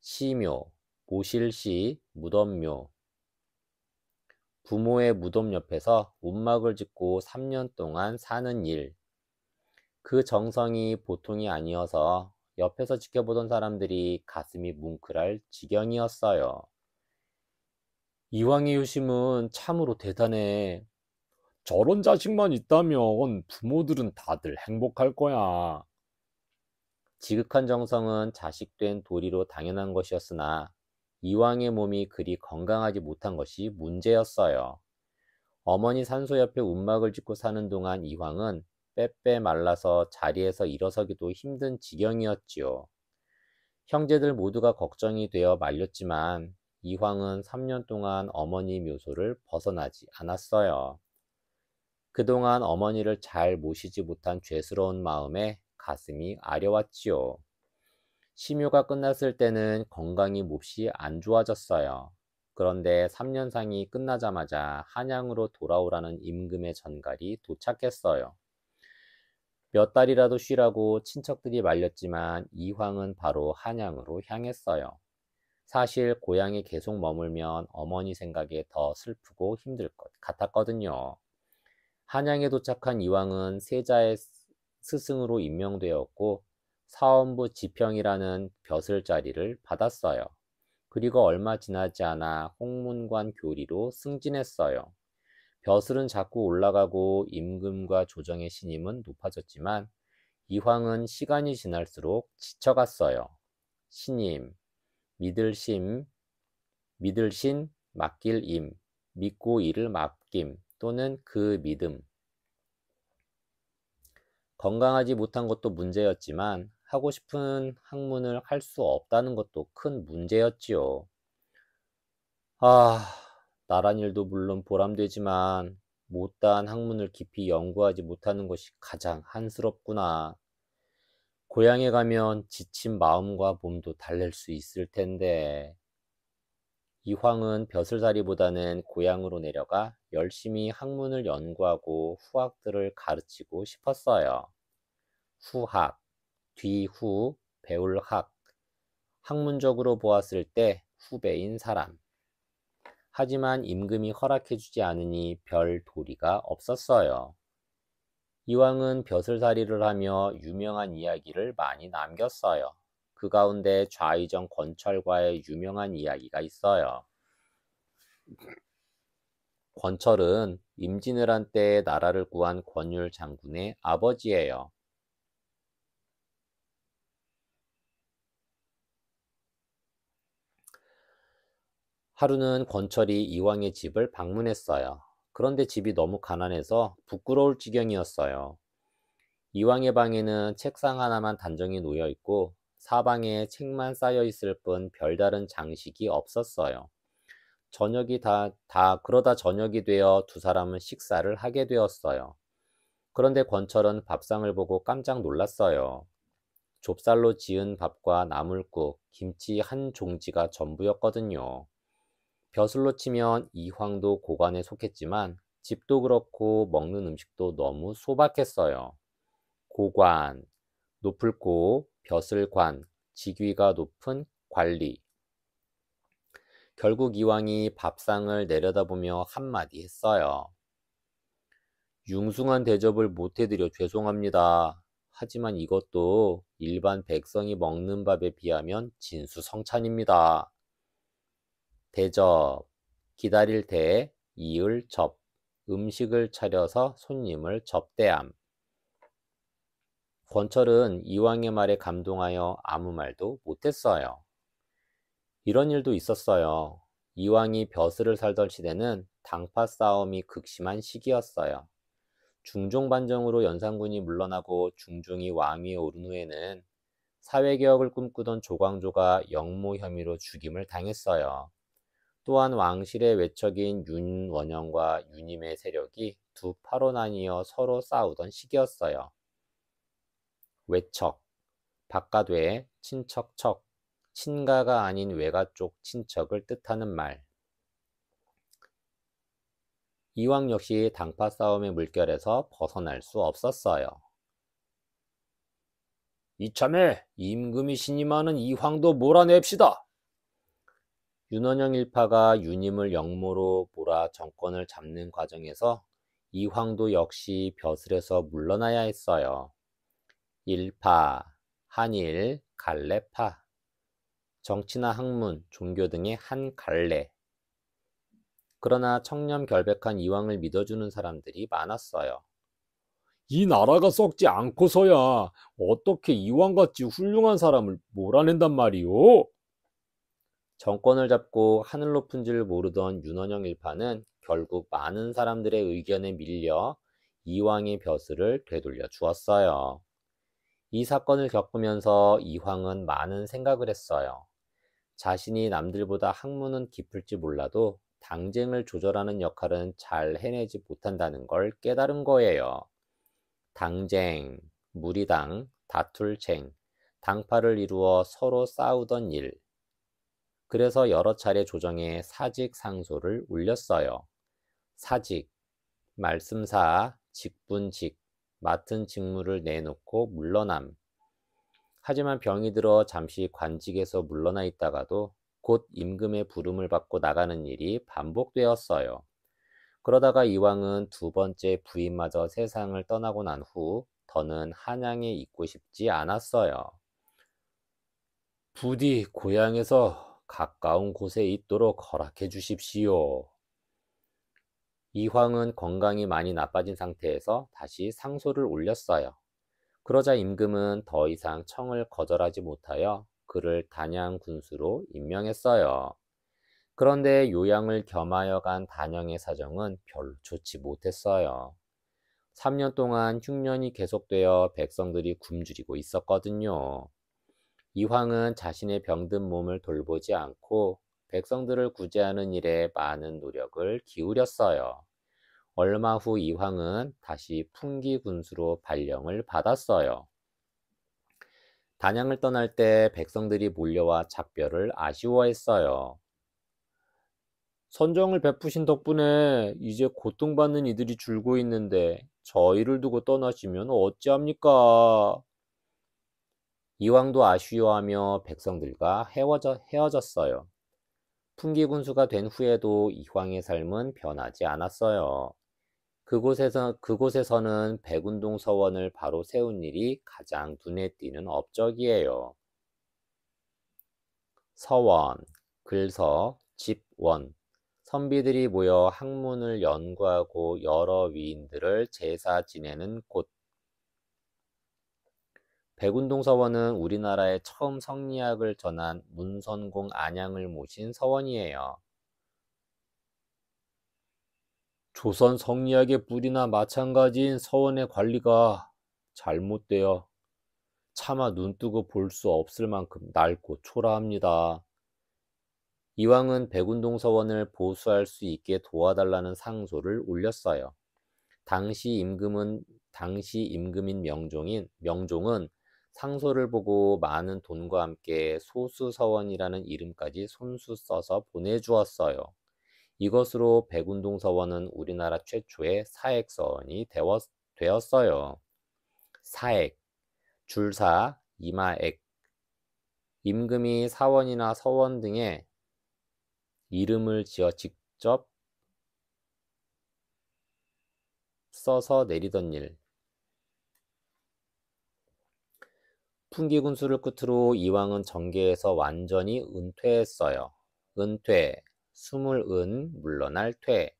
시묘, 모실시, 무덤묘. 부모의 무덤 옆에서 운막을 짓고 3년 동안 사는 일. 그 정성이 보통이 아니어서 옆에서 지켜보던 사람들이 가슴이 뭉클할 지경이었어요. 이왕의 효심은 참으로 대단해. 저런 자식만 있다면 부모들은 다들 행복할 거야. 지극한 정성은 자식된 도리로 당연한 것이었으나 이왕의 몸이 그리 건강하지 못한 것이 문제였어요. 어머니 산소 옆에 운막을 짓고 사는 동안 이황은 빼빼 말라서 자리에서 일어서기도 힘든 지경이었지요. 형제들 모두가 걱정이 되어 말렸지만 이황은 3년 동안 어머니 묘소를 벗어나지 않았어요. 그동안 어머니를 잘 모시지 못한 죄스러운 마음에 가슴이 아려왔지요. 심효가 끝났을 때는 건강이 몹시 안 좋아졌어요. 그런데 3년상이 끝나자마자 한양으로 돌아오라는 임금의 전갈이 도착했어요. 몇 달이라도 쉬라고 친척들이 말렸지만 이황은 바로 한양으로 향했어요. 사실 고향에 계속 머물면 어머니 생각에 더 슬프고 힘들 것 같았거든요. 한양에 도착한 이황은 세자의 스승으로 임명되었고 사원부 지평이라는 벼슬 자리를 받았어요. 그리고 얼마 지나지 않아 홍문관 교리로 승진했어요. 벼슬은 자꾸 올라가고 임금과 조정의 신임은 높아졌지만 이황은 시간이 지날수록 지쳐갔어요. 신임, 믿을 신, 맡길 임, 믿고 이를 맡김 또는 그 믿음. 건강하지 못한 것도 문제였지만 하고 싶은 학문을 할 수 없다는 것도 큰 문제였지요. 아, 나란 일도 물론 보람되지만 못다한 학문을 깊이 연구하지 못하는 것이 가장 한스럽구나. 고향에 가면 지친 마음과 몸도 달랠 수 있을 텐데. 이황은 벼슬살이보다는 고향으로 내려가 열심히 학문을 연구하고 후학들을 가르치고 싶었어요. 후학, 뒤후, 배울 학. 학문적으로 보았을 때 후배인 사람. 하지만 임금이 허락해주지 않으니 별 도리가 없었어요. 이황은 벼슬살이를 하며 유명한 이야기를 많이 남겼어요. 그 가운데 좌의정 권철과의 유명한 이야기가 있어요. 권철은 임진왜란 때 나라를 구한 권율 장군의 아버지예요. 하루는 권철이 이황의 집을 방문했어요. 그런데 집이 너무 가난해서 부끄러울 지경이었어요. 이황의 방에는 책상 하나만 단정히 놓여 있고 사방에 책만 쌓여 있을 뿐 별다른 장식이 없었어요. 그러다 저녁이 되어 두 사람은 식사를 하게 되었어요. 그런데 권철은 밥상을 보고 깜짝 놀랐어요. 좁쌀로 지은 밥과 나물국, 김치 한 종지가 전부였거든요. 벼슬로 치면 이황도 고관에 속했지만 집도 그렇고 먹는 음식도 너무 소박했어요. 고관, 높을 고, 벼슬관, 직위가 높은 관리. 결국 이황이 밥상을 내려다보며 한마디 했어요. 융숭한 대접을 못해드려 죄송합니다. 하지만 이것도 일반 백성이 먹는 밥에 비하면 진수성찬입니다. 대접, 기다릴 때, 이을 접, 음식을 차려서 손님을 접대함. 권철은 이황의 말에 감동하여 아무 말도 못했어요. 이런 일도 있었어요. 이황이 벼슬을 살던 시대는 당파 싸움이 극심한 시기였어요. 중종반정으로 연산군이 물러나고 중종이 왕위에 오른 후에는 사회개혁을 꿈꾸던 조광조가 역모 혐의로 죽임을 당했어요. 또한 왕실의 외척인 윤원영과 윤임의 세력이 두 파로 나뉘어 서로 싸우던 시기였어요. 외척, 바깥외, 친척척, 친가가 아닌 외가 쪽 친척을 뜻하는 말. 이황 역시 당파 싸움의 물결에서 벗어날 수 없었어요. 이참에 임금이 신임하는 이황도 몰아냅시다. 윤원영 일파가 윤임을 역모로 몰아 정권을 잡는 과정에서 이황도 역시 벼슬에서 물러나야 했어요. 일파, 한일, 갈래파, 정치나 학문, 종교 등의 한 갈래. 그러나 청렴결백한 이황을 믿어주는 사람들이 많았어요. 이 나라가 썩지 않고서야 어떻게 이황같이 훌륭한 사람을 몰아낸단 말이오? 정권을 잡고 하늘 높은 줄 모르던 윤원영 일파는 결국 많은 사람들의 의견에 밀려 이황의 벼슬을 되돌려 주었어요. 이 사건을 겪으면서 이황은 많은 생각을 했어요. 자신이 남들보다 학문은 깊을지 몰라도 당쟁을 조절하는 역할은 잘 해내지 못한다는 걸 깨달은 거예요. 당쟁, 무리당, 다툴쟁, 당파를 이루어 서로 싸우던 일. 그래서 여러 차례 조정에 사직 상소를 올렸어요. 사직, 말씀사, 직분직, 맡은 직무를 내놓고 물러남. 하지만 병이 들어 잠시 관직에서 물러나 있다가도 곧 임금의 부름을 받고 나가는 일이 반복되었어요. 그러다가 이황은 두 번째 부인마저 세상을 떠나고 난 후 더는 한양에 있고 싶지 않았어요. 부디 고향에서 가까운 곳에 있도록 허락해 주십시오. 이황은 건강이 많이 나빠진 상태에서 다시 상소를 올렸어요. 그러자 임금은 더 이상 청을 거절하지 못하여 그를 단양 군수로 임명했어요. 그런데 요양을 겸하여 간 단양의 사정은 별로 좋지 못했어요. 3년 동안 흉년이 계속되어 백성들이 굶주리고 있었거든요. 이황은 자신의 병든 몸을 돌보지 않고 백성들을 구제하는 일에 많은 노력을 기울였어요. 얼마 후 이황은 다시 풍기 군수로 발령을 받았어요. 단양을 떠날 때 백성들이 몰려와 작별을 아쉬워했어요. 선정을 베푸신 덕분에 이제 고통받는 이들이 줄고 있는데 저희를 두고 떠나시면 어찌합니까? 이황도 아쉬워하며 백성들과 헤어졌어요. 풍기군수가 된 후에도 이황의 삶은 변하지 않았어요. 그곳에서는 백운동 서원을 바로 세운 일이 가장 눈에 띄는 업적이에요. 서원, 글서, 집원, 선비들이 모여 학문을 연구하고 여러 위인들을 제사 지내는 곳. 백운동 서원은 우리나라에 처음 성리학을 전한 문선공 안양을 모신 서원이에요. 조선 성리학의 뿌리나 마찬가지인 서원의 관리가 잘못되어 차마 눈뜨고 볼 수 없을 만큼 낡고 초라합니다. 이왕은 백운동 서원을 보수할 수 있게 도와달라는 상소를 올렸어요. 당시 임금인 명종은 상소를 보고 많은 돈과 함께 소수서원이라는 이름까지 손수 써서 보내주었어요. 이것으로 백운동 서원은 우리나라 최초의 사액서원이 되었어요. 사액, 줄사, 이마액, 임금이 사원이나 서원 등에 이름을 지어 직접 써서 내리던 일. 풍기군수를 끝으로 이왕은 정계에서 완전히 은퇴했어요. 은퇴, 숨을 물러날 퇴,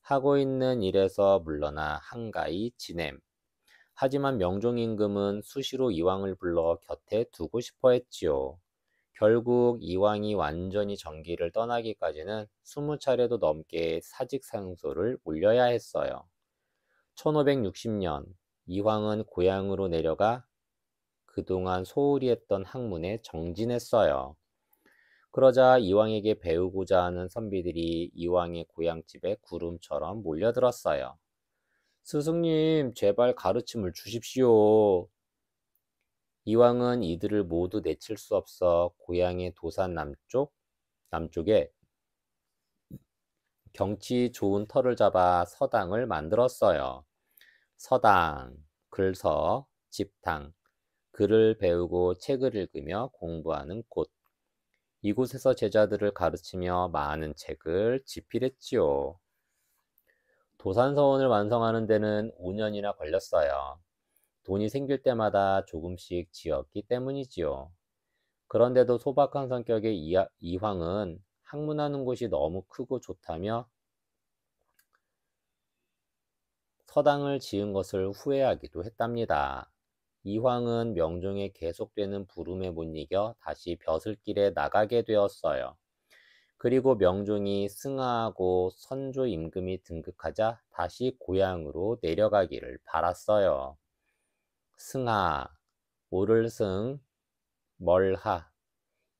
하고 있는 일에서 물러나 한가히 지냄. 하지만 명종 임금은 수시로 이왕을 불러 곁에 두고 싶어 했지요. 결국 이왕이 완전히 정기를 떠나기까지는 20차례도 넘게 사직상소를 올려야 했어요. 1560년 이황은 고향으로 내려가 그동안 소홀히 했던 학문에 정진했어요. 그러자 이황에게 배우고자 하는 선비들이 이황의 고향집에 구름처럼 몰려들었어요. 스승님, 제발 가르침을 주십시오. 이황은 이들을 모두 내칠 수 없어 고향의 도산 남쪽에 경치 좋은 터를 잡아 서당을 만들었어요. 서당, 글서, 집당, 글을 배우고 책을 읽으며 공부하는 곳. 이곳에서 제자들을 가르치며 많은 책을 집필했지요. 도산서원을 완성하는 데는 5년이나 걸렸어요. 돈이 생길 때마다 조금씩 지었기 때문이지요. 그런데도 소박한 성격의 이황은 학문하는 곳이 너무 크고 좋다며 서당을 지은 것을 후회하기도 했답니다. 이황은 명종의 계속되는 부름에 못 이겨 다시 벼슬길에 나가게 되었어요. 그리고 명종이 승하하고 선조 임금이 등극하자 다시 고향으로 내려가기를 바랐어요. 승하, 오를 승, 멀하,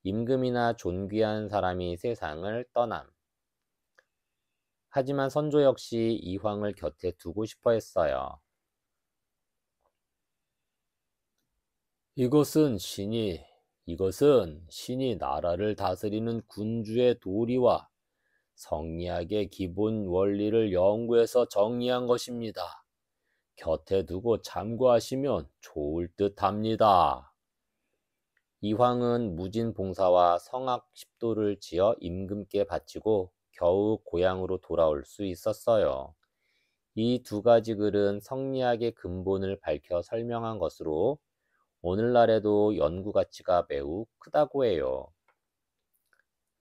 임금이나 존귀한 사람이 세상을 떠남. 하지만 선조 역시 이황을 곁에 두고 싶어 했어요. 이것은 신이 나라를 다스리는 군주의 도리와 성리학의 기본 원리를 연구해서 정리한 것입니다. 곁에 두고 참고하시면 좋을 듯합니다. 이황은 무진 봉사와 성악 10도를 지어 임금께 바치고 겨우 고향으로 돌아올 수 있었어요. 이 두 가지 글은 성리학의 근본을 밝혀 설명한 것으로 오늘날에도 연구 가치가 매우 크다고 해요.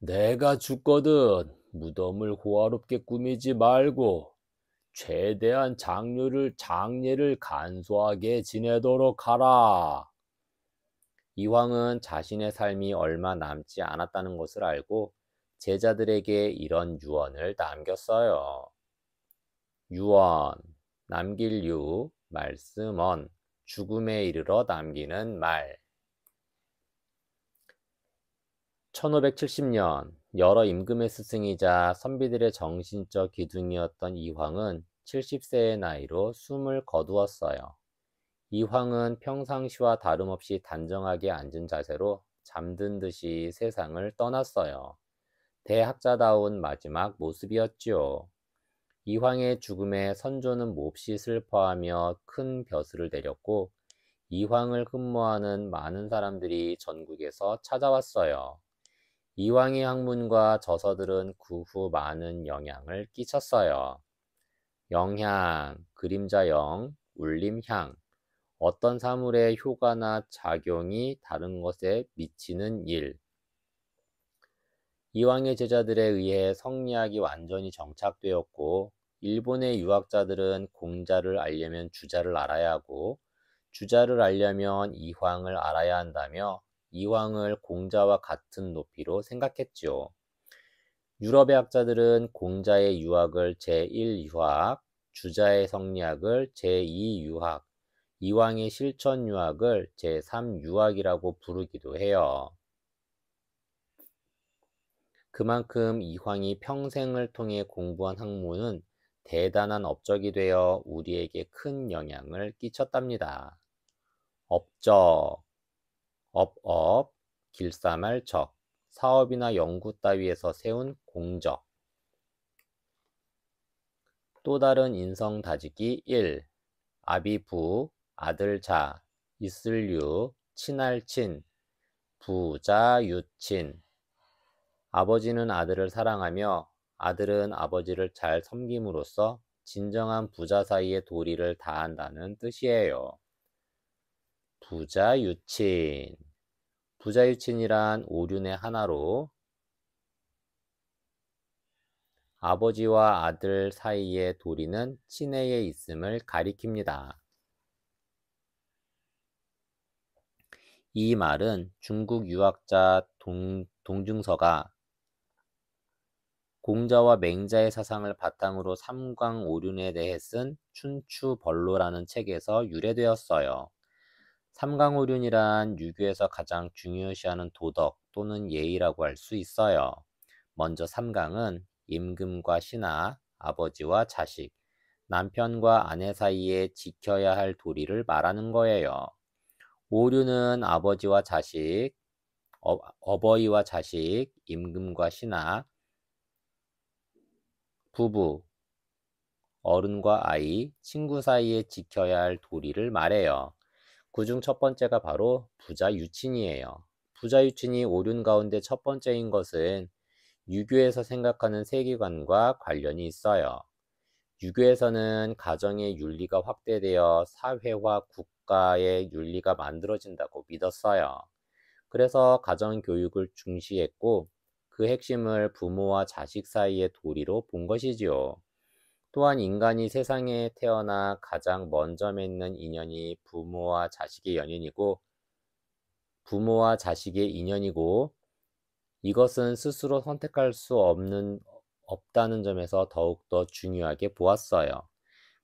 내가 죽거든 무덤을 호화롭게 꾸미지 말고 최대한 장례를 간소하게 지내도록 하라. 이황은 자신의 삶이 얼마 남지 않았다는 것을 알고 제자들에게 이런 유언을 남겼어요. 유언, 남길 유, 말씀언, 죽음에 이르러 남기는 말. 1570년 여러 임금의 스승이자 선비들의 정신적 기둥이었던 이황은 70세의 나이로 숨을 거두었어요. 이황은 평상시와 다름없이 단정하게 앉은 자세로 잠든 듯이 세상을 떠났어요. 대학자다운 마지막 모습이었지요. 이황의 죽음에 선조는 몹시 슬퍼하며 큰 벼슬을 내렸고 이황을 흠모하는 많은 사람들이 전국에서 찾아왔어요. 이황의 학문과 저서들은 그 후 많은 영향을 끼쳤어요. 영향, 그림자영, 울림향, 어떤 사물의 효과나 작용이 다른 것에 미치는 일. 이황의 제자들에 의해 성리학이 완전히 정착되었고 일본의 유학자들은 공자를 알려면 주자를 알아야 하고 주자를 알려면 이황을 알아야 한다며 이황을 공자와 같은 높이로 생각했지요. 유럽의 학자들은 공자의 유학을 제1유학, 주자의 성리학을 제2유학, 이황의 실천유학을 제3유학이라고 부르기도 해요. 그만큼 이황이 평생을 통해 공부한 학문은 대단한 업적이 되어 우리에게 큰 영향을 끼쳤답니다. 업적, 업업, 길쌈할 적, 사업이나 연구 따위에서 세운 공적. 또 다른 인성다지기 1. 아비부, 아들자, 있을유, 친할친, 부자유친. 아버지는 아들을 사랑하며 아들은 아버지를 잘 섬김으로써 진정한 부자 사이의 도리를 다한다는 뜻이에요. 부자유친. 부자유친이란 오륜의 하나로 아버지와 아들 사이의 도리는 친해에 있음을 가리킵니다. 이 말은 중국 유학자 동중서가 공자와 맹자의 사상을 바탕으로 삼강오륜에 대해 쓴 춘추벌로라는 책에서 유래되었어요. 삼강오륜이란 유교에서 가장 중요시하는 도덕 또는 예의라고 할 수 있어요. 먼저 삼강은 임금과 신하, 아버지와 자식, 남편과 아내 사이에 지켜야 할 도리를 말하는 거예요. 오륜은 아버지와 자식, 어버이와 자식, 임금과 신하, 부부, 어른과 아이, 친구 사이에 지켜야 할 도리를 말해요. 그중 첫 번째가 바로 부자유친이에요. 부자유친이 오륜 가운데 첫 번째인 것은 유교에서 생각하는 세계관과 관련이 있어요. 유교에서는 가정의 윤리가 확대되어 사회와 국가의 윤리가 만들어진다고 믿었어요. 그래서 가정교육을 중시했고 그 핵심을 부모와 자식 사이의 도리로 본 것이지요. 또한 인간이 세상에 태어나 가장 먼저 맺는 인연이 부모와 자식의 인연이고 이것은 스스로 선택할 수 없다는 점에서 더욱더 중요하게 보았어요.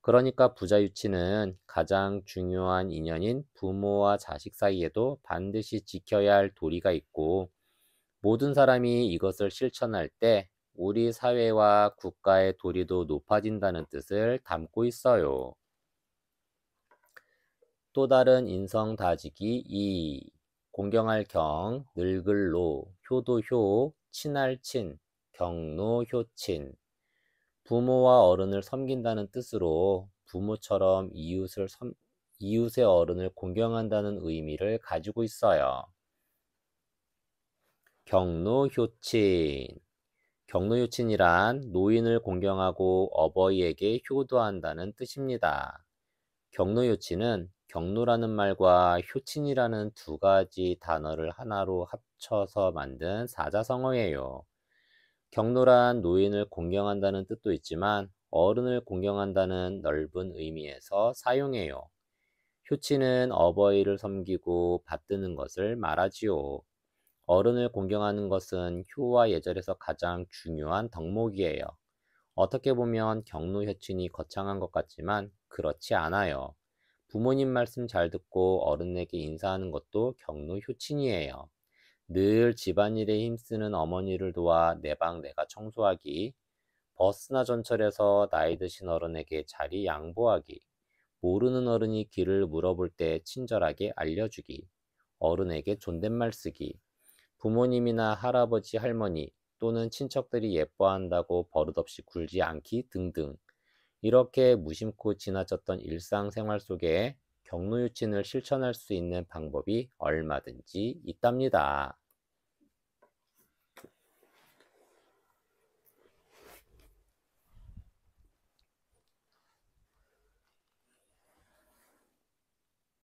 그러니까 부자유치는 가장 중요한 인연인 부모와 자식 사이에도 반드시 지켜야 할 도리가 있고 모든 사람이 이것을 실천할 때 우리 사회와 국가의 도리도 높아진다는 뜻을 담고 있어요. 또 다른 인성다지기 2. 공경할 경, 늙을 노, 효도 효, 친할 친, 경노 효친. 부모와 어른을 섬긴다는 뜻으로 부모처럼 이웃의 어른을 공경한다는 의미를 가지고 있어요. 경노효친. 경노효친이란 노인을 공경하고 어버이에게 효도한다는 뜻입니다. 경노효친은 경노라는 말과 효친이라는 두 가지 단어를 하나로 합쳐서 만든 사자성어예요. 경노란 노인을 공경한다는 뜻도 있지만 어른을 공경한다는 넓은 의미에서 사용해요. 효치는 어버이를 섬기고 받드는 것을 말하지요. 어른을 공경하는 것은 효와 예절에서 가장 중요한 덕목이에요. 어떻게 보면 경노효친이 거창한 것 같지만 그렇지 않아요. 부모님 말씀 잘 듣고 어른에게 인사하는 것도 경노효친이에요. 늘 집안일에 힘쓰는 어머니를 도와 내 방 내가 청소하기, 버스나 전철에서 나이 드신 어른에게 자리 양보하기, 모르는 어른이 길을 물어볼 때 친절하게 알려주기, 어른에게 존댓말 쓰기, 부모님이나 할아버지, 할머니 또는 친척들이 예뻐한다고 버릇없이 굴지 않기 등등. 이렇게 무심코 지나쳤던 일상생활 속에 경로유친을 실천할 수 있는 방법이 얼마든지 있답니다.